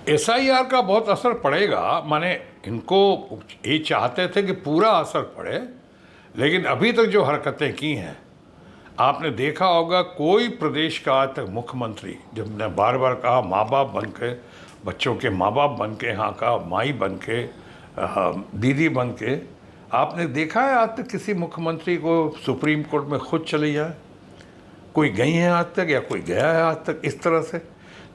SIR का बहुत असर पड़ेगा, माने इनको ये चाहते थे कि पूरा असर पड़े, लेकिन अभी तक जो हरकतें की हैं, आपने देखा होगा कोई प्रदेश का आज तक मुख्यमंत्री, जब मैंने बार बार कहा माँ बाप बन के, बच्चों के माँ बाप बन के, यहाँ का माई बन के, दीदी बन के, आपने देखा है आज तक किसी मुख्यमंत्री को सुप्रीम कोर्ट में खुद चली जाए? कोई गई है आज तक या कोई गया है आज तक इस तरह से?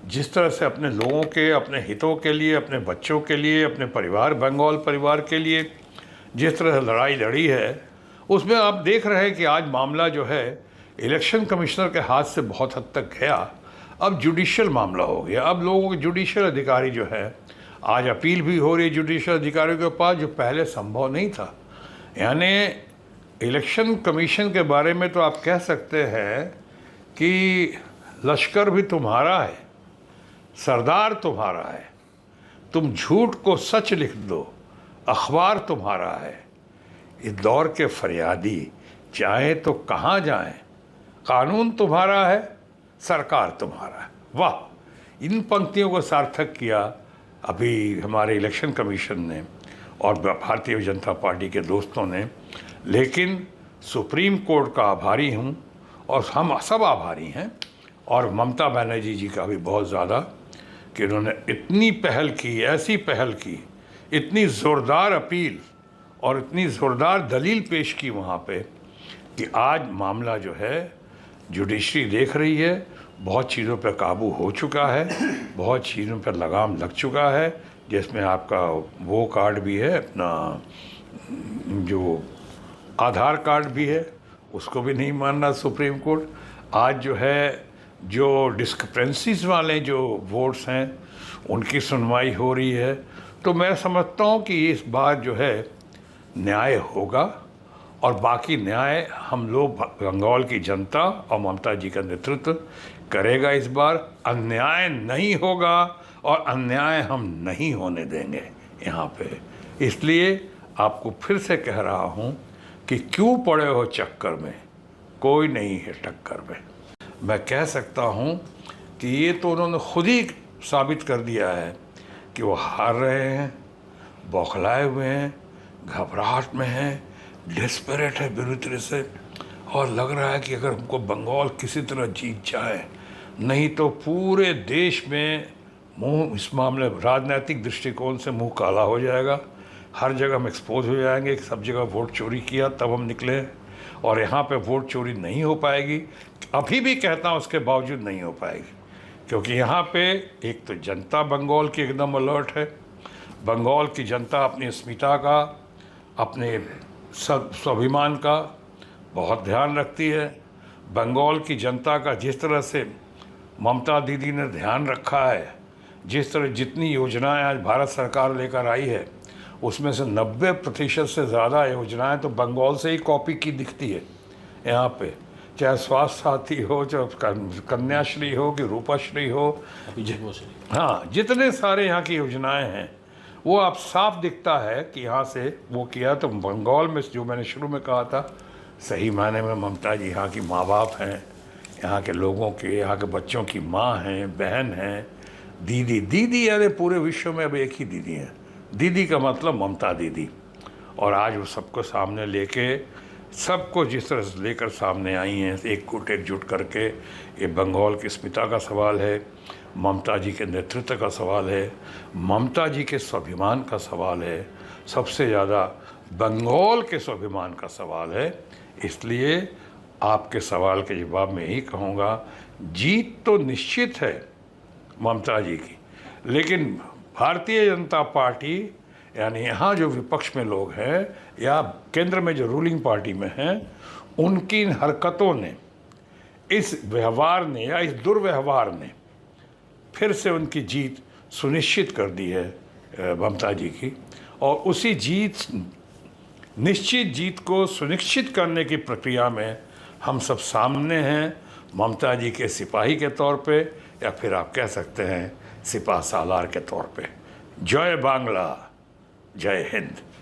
जिस तरह से अपने लोगों के, अपने हितों के लिए, अपने बच्चों के लिए, अपने परिवार, बंगाल परिवार के लिए जिस तरह से लड़ाई लड़ी है, उसमें आप देख रहे हैं कि आज मामला जो है इलेक्शन कमिश्नर के हाथ से बहुत हद तक गया। अब जुडिशियल मामला हो गया। अब लोगों के जुडिशियल अधिकारी जो है, आज अपील भी हो रही है जुडिशियल अधिकारियों के पास, जो पहले संभव नहीं था। यानी इलेक्शन कमीशन के बारे में तो आप कह सकते हैं कि लश्कर भी तुम्हारा है, सरदार तुम्हारा है, तुम झूठ को सच लिख दो, अखबार तुम्हारा है। इस दौर के फरियादी चाहे तो कहाँ जाएं, कानून तुम्हारा है, सरकार तुम्हारा है। वाह, इन पंक्तियों को सार्थक किया अभी हमारे इलेक्शन कमीशन ने और भारतीय जनता पार्टी के दोस्तों ने। लेकिन सुप्रीम कोर्ट का आभारी हूँ और हम सब आभारी हैं, और ममता बनर्जी जी का भी बहुत ज़्यादा, कि उन्होंने इतनी पहल की, ऐसी पहल की, इतनी ज़ोरदार अपील और इतनी ज़ोरदार दलील पेश की वहाँ पे, कि आज मामला जो है जुडिशरी देख रही है, बहुत चीज़ों पर काबू हो चुका है, बहुत चीज़ों पर लगाम लग चुका है, जिसमें आपका वो कार्ड भी है, अपना जो आधार कार्ड भी है, उसको भी नहीं मानना सुप्रीम कोर्ट। आज जो है जो डिस्क्रिपेंसीज वाले जो वोट्स हैं उनकी सुनवाई हो रही है। तो मैं समझता हूँ कि इस बार जो है न्याय होगा, और बाकी न्याय हम लोग, बंगाल की जनता और ममता जी का नेतृत्व करेगा। इस बार अन्याय नहीं होगा और अन्याय हम नहीं होने देंगे यहाँ पे। इसलिए आपको फिर से कह रहा हूँ कि क्यों पड़े हो चक्कर में, कोई नहीं है टक्कर में। मैं कह सकता हूँ कि ये तो उन्होंने खुद ही साबित कर दिया है कि वो हार रहे हैं, बौखलाए हुए हैं, घबराहट में हैं, डेस्परेट है बुरी तरह से, और लग रहा है कि अगर हमको बंगाल किसी तरह जीत जाए, नहीं तो पूरे देश में मुंह, इस मामले राजनीतिक दृष्टिकोण से मुंह काला हो जाएगा। हर जगह हम एक्सपोज हो जाएंगे कि सब जगह वोट चोरी किया तब हम निकले, और यहाँ पे वोट चोरी नहीं हो पाएगी। अभी भी कहता हूँ उसके बावजूद नहीं हो पाएगी, क्योंकि यहाँ पे एक तो जनता बंगाल की एकदम अलर्ट है। बंगाल की जनता अपनी अस्मिता का, अपने स्वाभिमान का बहुत ध्यान रखती है। बंगाल की जनता का जिस तरह से ममता दीदी ने ध्यान रखा है, जिस तरह जितनी योजनाएं आज भारत सरकार लेकर आई है, उसमें से 90% से ज़्यादा योजनाएं तो बंगाल से ही कॉपी की दिखती है यहाँ पे। चाहे स्वास्थ्य साथी हो, चाहे कन्याश्री हो कि रूपाश्री हो, हाँ, जितने सारे यहाँ की योजनाएं हैं वो आप साफ दिखता है कि यहाँ से वो किया। तो बंगाल में जो मैंने शुरू में कहा था, सही मायने में ममता जी यहाँ की माँ बाप हैं, यहाँ के लोगों के, यहाँ के बच्चों की माँ हैं, बहन हैं, दीदी यानी पूरे विश्व में अब एक ही दीदी हैं। दीदी का मतलब ममता दीदी। और आज वो सबको सामने लेके, सबको जिस तरह से लेकर सामने आई हैं, एकजुट करके, ये बंगाल की अस्मिता का सवाल है, ममता जी के नेतृत्व का सवाल है, ममता जी के स्वाभिमान का सवाल है, सबसे ज़्यादा बंगाल के स्वाभिमान का सवाल है। इसलिए आपके सवाल के जवाब में यही कहूँगा, जीत तो निश्चित है ममता जी की, लेकिन भारतीय जनता पार्टी, यानी यहाँ जो विपक्ष में लोग हैं या केंद्र में जो रूलिंग पार्टी में हैं, उनकी इन हरकतों ने, इस व्यवहार ने या इस दुर्व्यवहार ने फिर से उनकी जीत सुनिश्चित कर दी है ममता जी की। और उसी निश्चित जीत को सुनिश्चित करने की प्रक्रिया में हम सब सामने हैं, ममता जी के सिपाही के तौर पे, या फिर आप कह सकते हैं सिपा सालार के तौर पे। जय बांग्ला, जय हिंद।